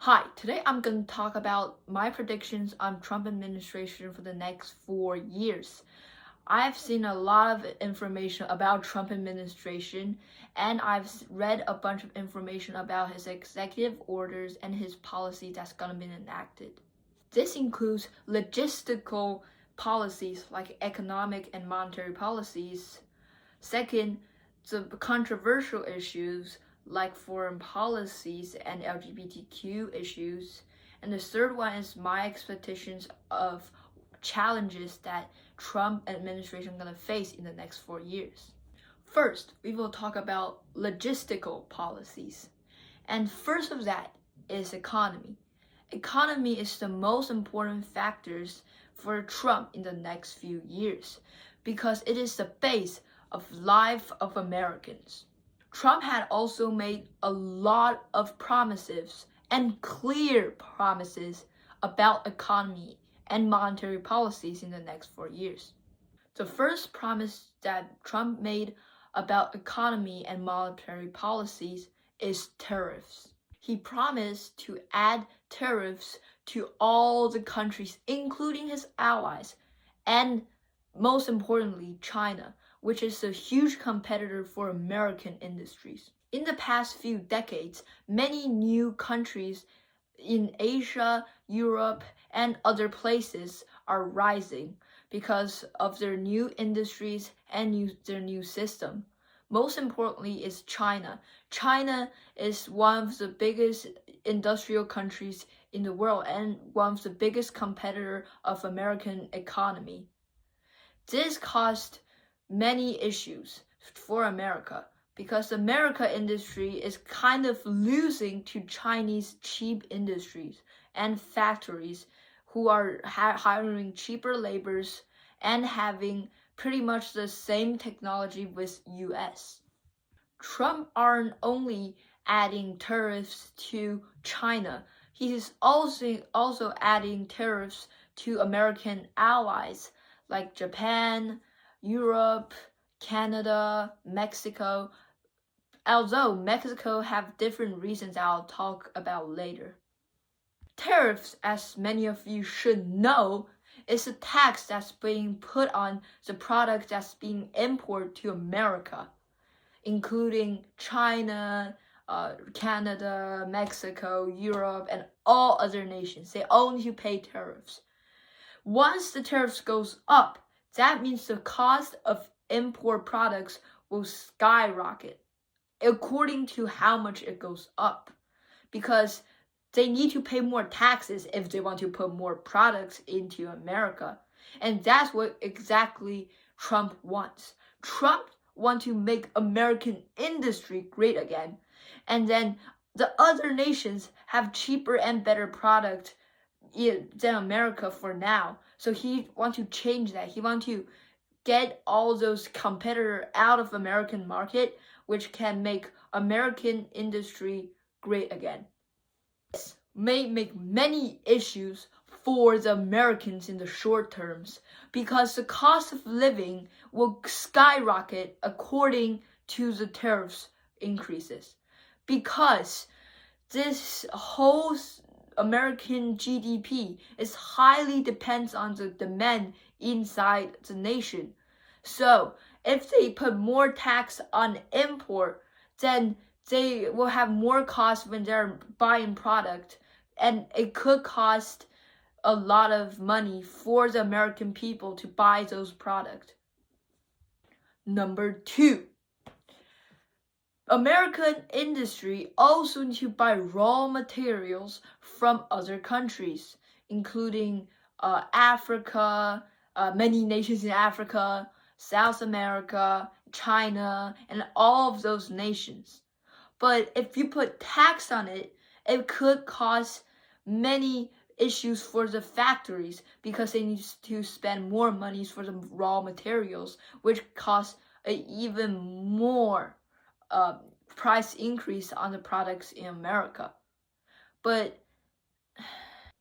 Hi, today I'm going to talk about my predictions on Trump administration for the next 4 years. I've seen a lot of information about Trump administration and I've read a bunch of information about his executive orders and his policy that's going to be enacted. This includes logistical policies like economic and monetary policies. Second, the controversial issues like foreign policies and LGBTQ issues. And the third one is my expectations of challenges that Trump administration going to face in the next 4 years. First, we will talk about logistical policies. And first of that is economy. Economy is the most important factors for Trump in the next few years because it is the base of life of Americans. Trump had also made a lot of promises and clear promises about economy and monetary policies in the next 4 years. The first promise that Trump made about economy and monetary policies is tariffs. He promised to add tariffs to all the countries, including his allies, and most importantly, China, which is a huge competitor for American industries. In the past few decades, many new countries in Asia, Europe, and other places are rising because of their new industries and their new system. Most importantly is China. China is one of the biggest industrial countries in the world and one of the biggest competitor of American economy. This caused many issues for America because the America industry is kind of losing to Chinese cheap industries and factories who are hiring cheaper labors and having pretty much the same technology with US. Trump aren't only adding tariffs to China, he is also adding tariffs to American allies like Japan, Europe, Canada, Mexico, although Mexico have different reasons I'll talk about later. Tariffs, as many of you should know, is a tax that's being put on the product that's being imported to America, including China, Canada, Mexico, Europe, and all other nations. They all need to pay tariffs. Once the tariffs goes up, that means the cost of import products will skyrocket according to how much it goes up, because they need to pay more taxes if they want to put more products into America. And that's what exactly Trump wants. Trump wants to make American industry great again. And then the other nations have cheaper and better products than America for now. So he wants to change that. He wants to get all those competitors out of American market, which can make American industry great again. This may make many issues for the Americans in the short terms because the cost of living will skyrocket according to the tariffs increases, because this whole American GDP is highly depends on the demand inside the nation. So if they put more tax on import, then they will have more cost when they're buying product, and it could cost a lot of money for the American people to buy those products. Number 2, American industry also need to buy raw materials from other countries, including Africa, many nations in Africa, South America, China, and all of those nations. But if you put tax on it, it could cause many issues for the factories because they need to spend more money for the raw materials, which costs even more price increase on the products in America. But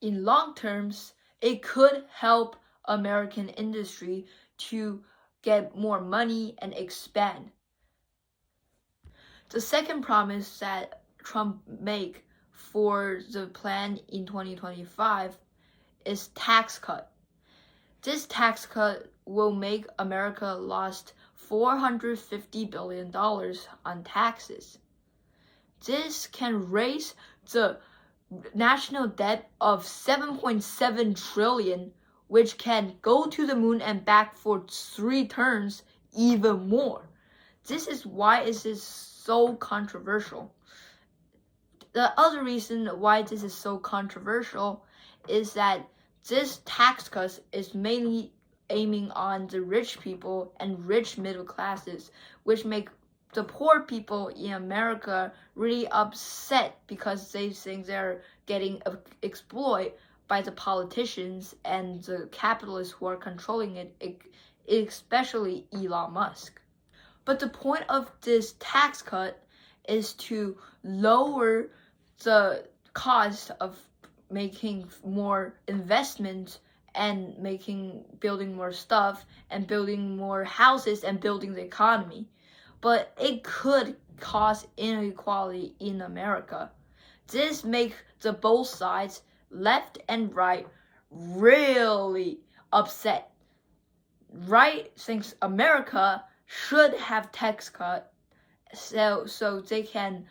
in long terms, it could help American industry to get more money and expand. The second promise that Trump made for the plan in 2025 is tax cut. This tax cut will make America lost $450 billion on taxes. This can raise the national debt of 7.7 trillion, which can go to the moon and back for 3 turns even more. This is why it is so controversial. The other reason why this is so controversial is that this tax cut is mainly aiming on the rich people and rich middle classes, which make the poor people in America really upset because they think they're getting exploited by the politicians and the capitalists who are controlling it, especially Elon Musk. But the point of this tax cut is to lower the cost of making more investments and building more stuff and building more houses and building the economy. But it could cause inequality in America. This makes the both sides, left and right, really upset. Right thinks America should have tax cut so they can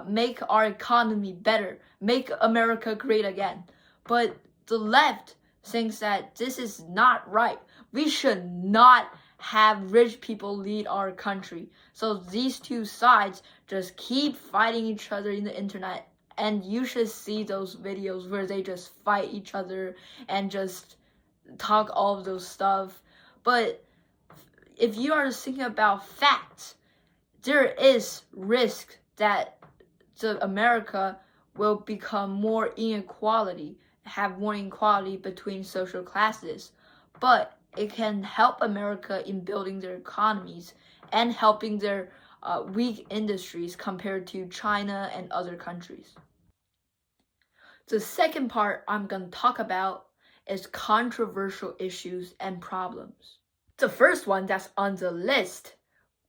make our economy better, make America great again. But the left thinks that this is not right. We should not have rich people lead our country. So these two sides just keep fighting each other in the internet, and you should see those videos where they just fight each other and just talk all of those stuff. But if you are thinking about facts, there is risk that America will become more inequality, have more inequality between social classes. But it can help America in building their economies and helping their weak industries compared to China and other countries. The second part I'm going to talk about is controversial issues and problems. The first one that's on the list,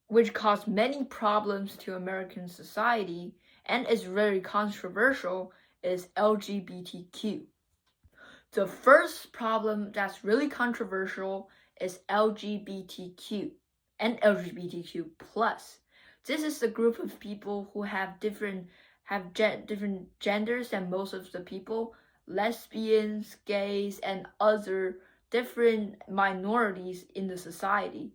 which caused many problems to American society and is very controversial, is LGBTQ. The first problem that's really controversial is LGBTQ and LGBTQ+. This is the group of people who have different genders than most of the people, lesbians, gays, and other different minorities in the society.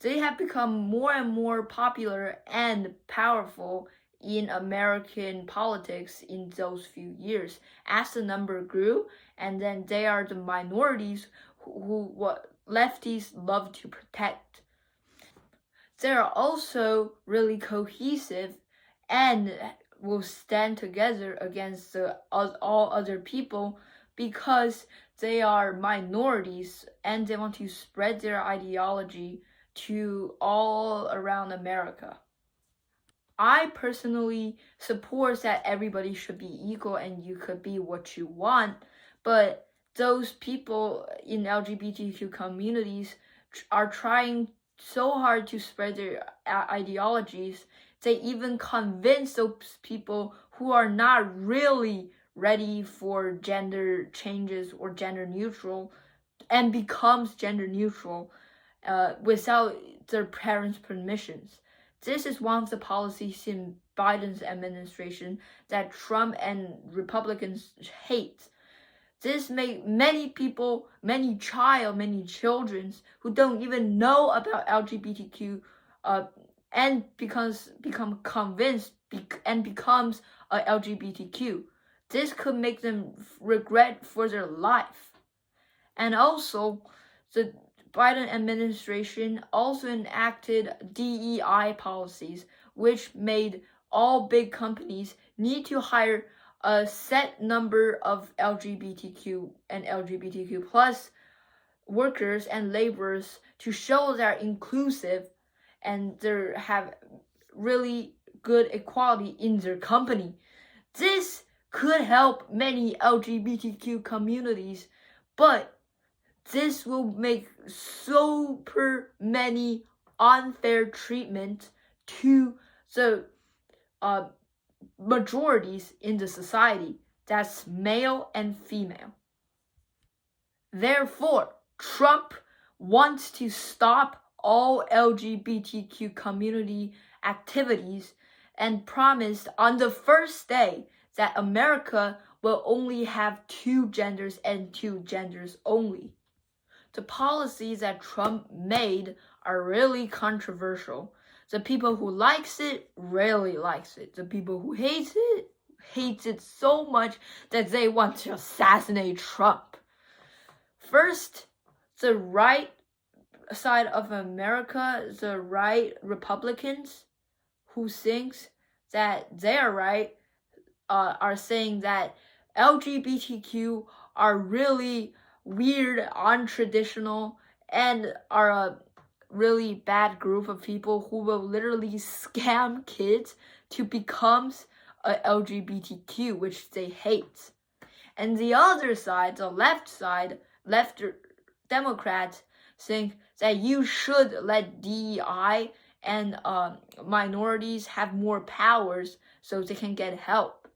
They have become more and more popular and powerful in American politics in those few years as the number grew, and then they are the minorities who what lefties love to protect. They are also really cohesive and will stand together against all other people because they are minorities and they want to spread their ideology to all around America. I personally support that everybody should be equal and you could be what you want, but those people in LGBTQ communities are trying so hard to spread their ideologies. They even convince those people who are not really ready for gender changes or gender neutral and becomes gender neutral without their parents' permissions. This is one of the policies in Biden's administration that Trump and Republicans hate. This made many people, many children who don't even know about LGBTQ and become convinced and becomes a LGBTQ. This could make them regret for their life. And also, the Biden administration also enacted DEI policies, which made all big companies need to hire a set number of LGBTQ and LGBTQ plus workers and laborers to show they're inclusive and they have really good equality in their company. This could help many LGBTQ communities, but this will make super many unfair treatment to the majorities in the society, that's male and female. Therefore, Trump wants to stop all LGBTQ community activities and promised on the first day that America will only have 2 genders and 2 genders only. The policies that Trump made are really controversial. The people who likes it really likes it. The people who hates it so much that they want to assassinate Trump. First, the right side of America, the right Republicans who thinks that they are right, are saying that LGBTQ are really weird, untraditional, and are a really bad group of people who will literally scam kids to become a LGBTQ, which they hate. And the other side, the left Democrats think that you should let DEI and minorities have more powers so they can get help.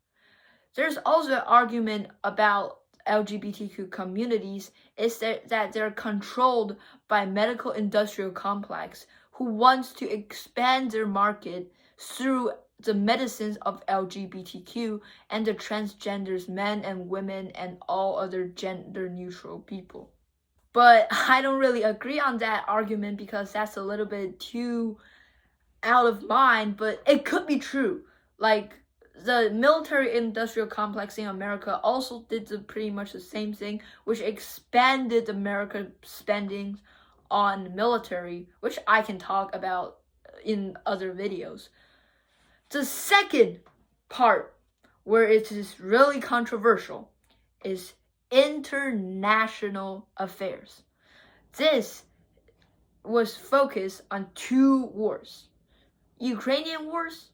There's also an argument about LGBTQ communities is that they're controlled by medical industrial complex who wants to expand their market through the medicines of LGBTQ and the transgenders, men and women, and all other gender neutral people. But I don't really agree on that argument because that's a little bit too out of mind, but it could be true. Like, the military industrial complex in America also did pretty much the same thing, which expanded America's spending on military, which I can talk about in other videos. The second part, where it is really controversial, is international affairs. This was focused on 2 wars, Ukrainian wars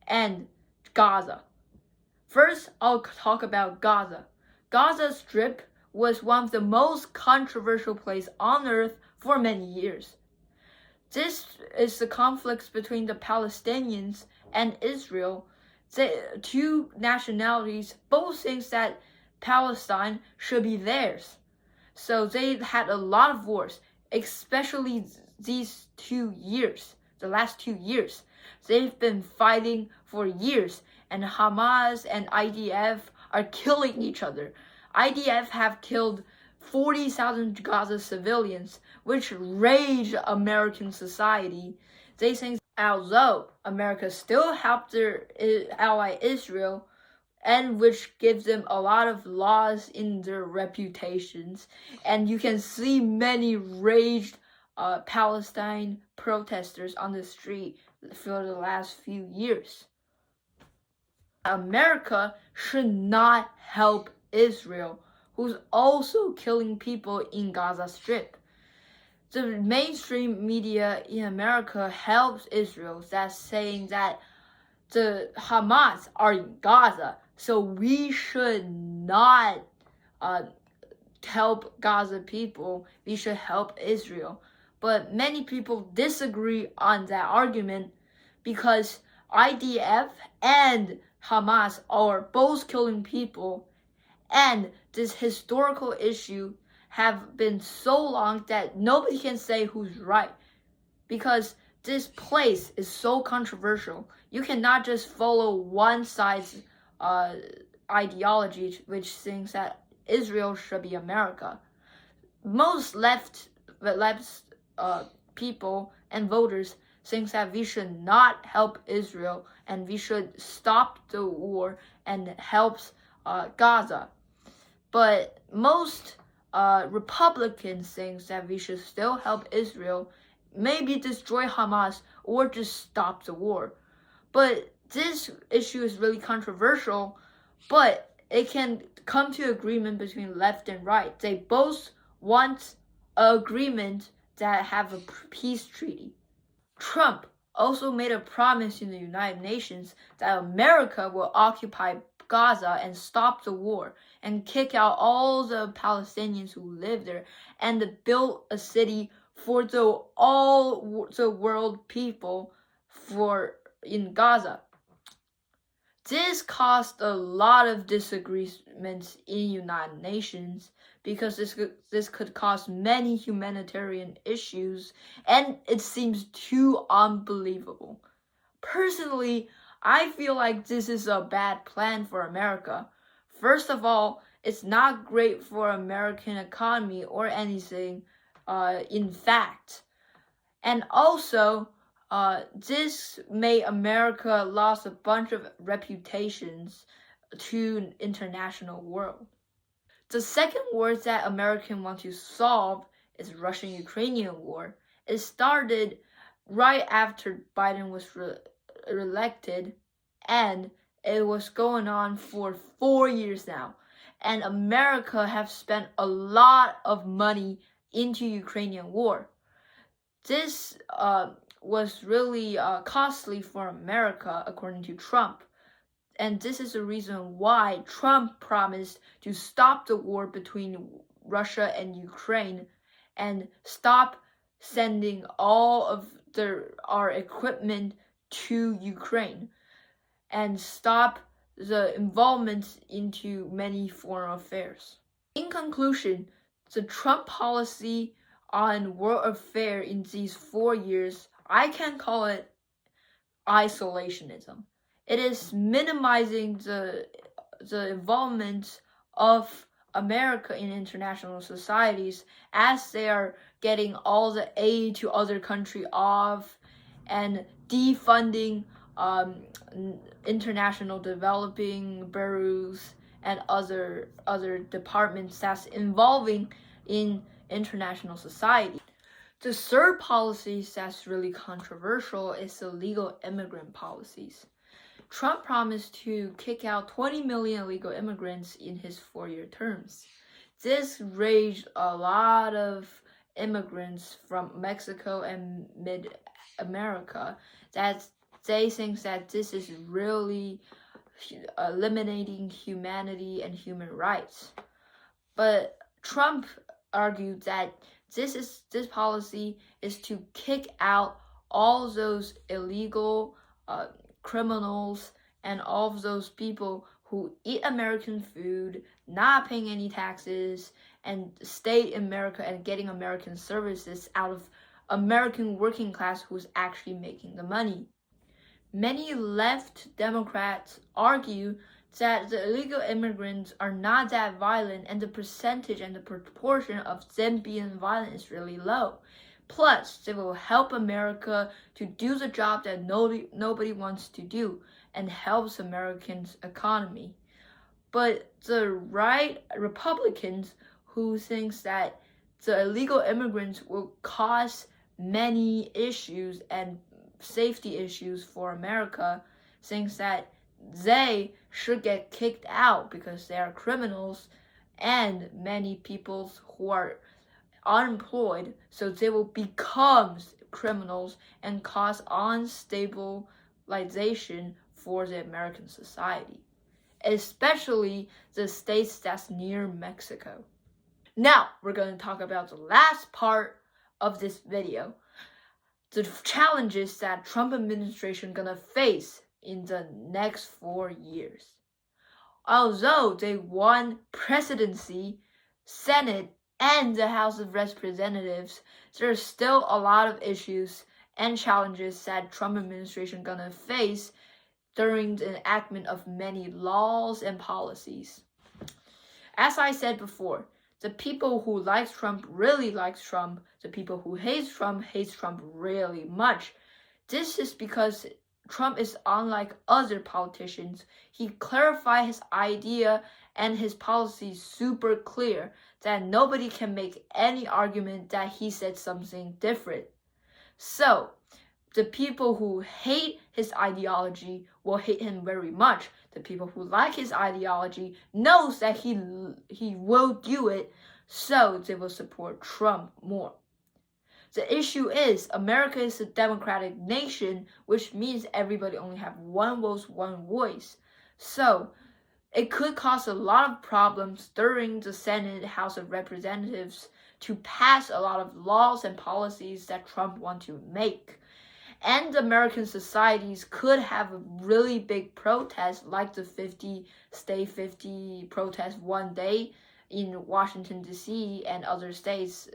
and Gaza. First, I'll talk about Gaza. Gaza Strip was one of the most controversial places on earth for many years. This is the conflicts between the Palestinians and Israel. The 2 nationalities both think that Palestine should be theirs. So they had a lot of wars, especially these 2 years, the last 2 years. They've been fighting for years, and Hamas and IDF are killing each other. IDF have killed 40,000 Gaza civilians, which rage American society. They think although America still helped their ally Israel, and which gives them a lot of loss in their reputations, and you can see many raged Palestine protesters on the street for the last few years. America should not help Israel, who's also killing people in Gaza Strip. The mainstream media in America helps Israel, that's saying that the Hamas are in Gaza, so we should not help Gaza people, we should help Israel. But many people disagree on that argument because IDF and Hamas are both killing people, and this historical issue have been so long that nobody can say who's right because this place is so controversial. You cannot just follow one side's ideology, which thinks that Israel should be America. Most left people and voters think that we should not help Israel and we should stop the war and help Gaza. But most Republicans think that we should still help Israel, maybe destroy Hamas or just stop the war. But this issue is really controversial, but it can come to agreement between left and right. They both want an agreement that have a peace treaty. Trump also made a promise in the United Nations that America will occupy Gaza and stop the war and kick out all the Palestinians who live there and build a city for all the world people in Gaza. This caused a lot of disagreements in United Nations because this could cause many humanitarian issues, and it seems too unbelievable. Personally, I feel like this is a bad plan for America. First of all, it's not great for American economy or anything, in fact. And also, this made America lost a bunch of reputations to international world. The second war that Americans want to solve is Russian-Ukrainian war. It started right after Biden was elected, and it was going on for 4 years now. And America have spent a lot of money into Ukrainian war. This was really costly for America, according to Trump. And this is the reason why Trump promised to stop the war between Russia and Ukraine and stop sending all of our equipment to Ukraine and stop the involvement into many foreign affairs. In conclusion, the Trump policy on world affairs in these 4 years, I can call it isolationism. It is minimizing the involvement of America in international societies as they are getting all the aid to other countries off and defunding international developing bureaus and other departments that's involving in international society. The third policy that's really controversial is the legal immigrant policies. Trump promised to kick out 20 million illegal immigrants in his 4-year terms. This raised a lot of immigrants from Mexico and mid-America that they think that this is really eliminating humanity and human rights. But Trump argued that this policy is to kick out all those illegal criminals and all of those people who eat American food, not paying any taxes, and stay in America and getting American services out of American working class who's actually making the money. Many left Democrats argue that the illegal immigrants are not that violent and the percentage and the proportion of them being violent is really low. Plus, they will help America to do the job that nobody wants to do and helps Americans' economy. But the right Republicans who thinks that the illegal immigrants will cause many issues and safety issues for America thinks that they should get kicked out because they are criminals and many people who are unemployed, so they will become criminals and cause unstabilization for the American society, especially the states that's near Mexico. Now, we're going to talk about the last part of this video, the challenges that Trump administration gonna face in the next 4 years. Although they won presidency, Senate, and the House of Representatives, there's still a lot of issues and challenges that Trump administration gonna face during the enactment of many laws and policies. As I said before, the people who like Trump really likes Trump. The people who hates Trump really much. This is because Trump is unlike other politicians. He clarified his idea and his policies super clear that nobody can make any argument that he said something different. So, the people who hate his ideology will hate him very much. The people who like his ideology knows that he will do it, so they will support Trump more. The issue is America is a democratic nation, which means everybody only have one vote, one voice. So it could cause a lot of problems during the Senate, House of Representatives to pass a lot of laws and policies that Trump wants to make. And American societies could have a really big protest like the 50 Stay 50 protest one day in Washington, D.C. and other states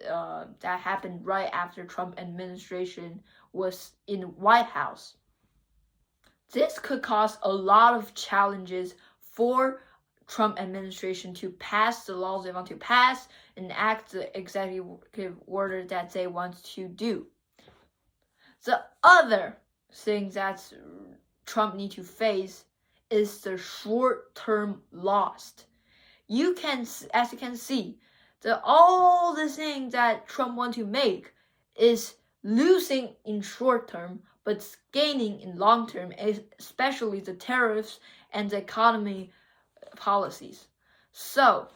that happened right after Trump administration was in White House. This could cause a lot of challenges for Trump administration to pass the laws they want to pass and act the executive order that they want to do. The other thing that Trump need to face is the short-term loss. As you can see, all the things that Trump want to make is losing in short term, but gaining in long term, especially the tariffs and the economy policies. So,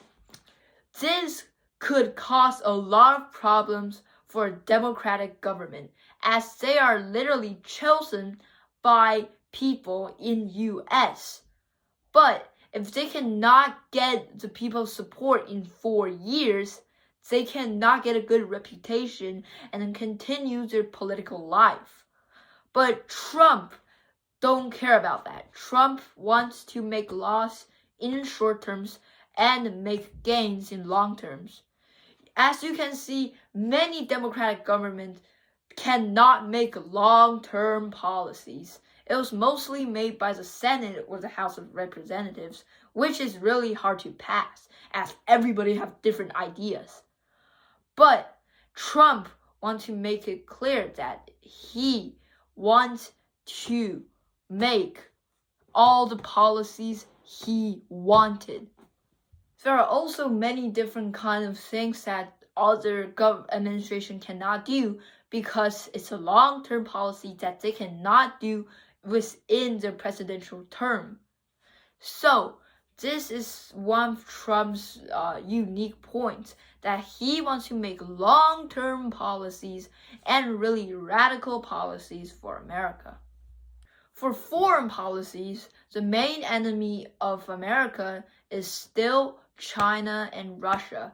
this could cause a lot of problems for a democratic government, as they are literally chosen by people in US. But if they cannot get the people's support in 4 years, they cannot get a good reputation and then continue their political life. But Trump don't care about that. Trump wants to make laws in short terms and make gains in long terms. As you can see, many democratic governments cannot make long-term policies. It was mostly made by the Senate or the House of Representatives, which is really hard to pass, as everybody have different ideas. But Trump wants to make it clear that he wants to make all the policies he wanted. There are also many different kinds of things that other administration cannot do because it's a long-term policy that they cannot do within their presidential term. So this is one of Trump's unique points, that he wants to make long-term policies and really radical policies for America. For foreign policies, the main enemy of America is still China and Russia,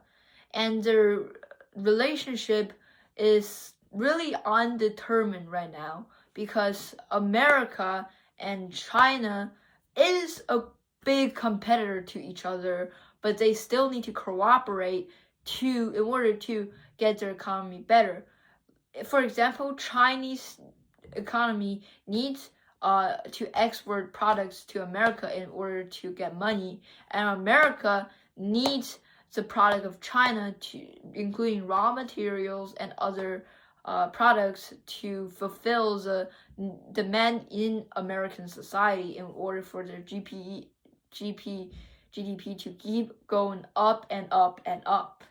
and their relationship is really undetermined right now because America and China is a big competitor to each other, but they still need to cooperate in order to get their economy better. For example, Chinese economy needs to export products to America in order to get money, and America needs the product of China, including raw materials and other products, to fulfill the demand in American society in order for their GDP to keep going up and up and up.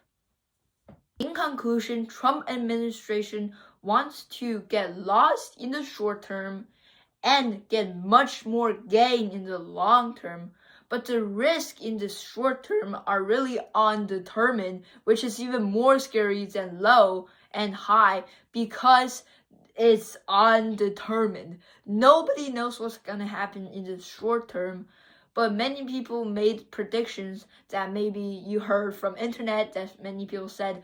In conclusion, Trump administration wants to get lost in the short term and get much more gain in the long term, but the risk in the short term are really undetermined, which is even more scary than low and high because it's undetermined. Nobody knows what's gonna happen in the short term, but many people made predictions that maybe you heard from internet, that many people said,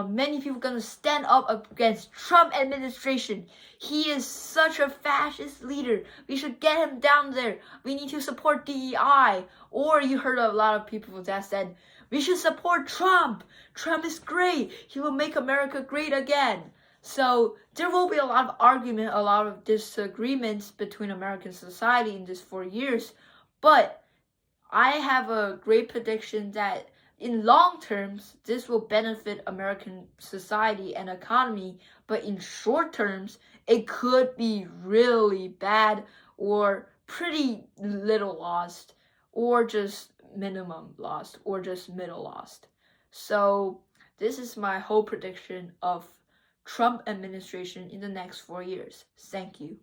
many people gonna stand up against Trump administration. He is such a fascist leader. We should get him down there. We need to support DEI. Or you heard a lot of people that said, we should support Trump. Trump is great. He will make America great again. So there will be a lot of argument, a lot of disagreements between American society in this 4 years. But I have a great prediction that in long terms, this will benefit American society and economy, but in short terms, it could be really bad or pretty little lost, or just minimum lost, or just middle lost. So this is my whole prediction of Trump administration in the next 4 years. Thank you.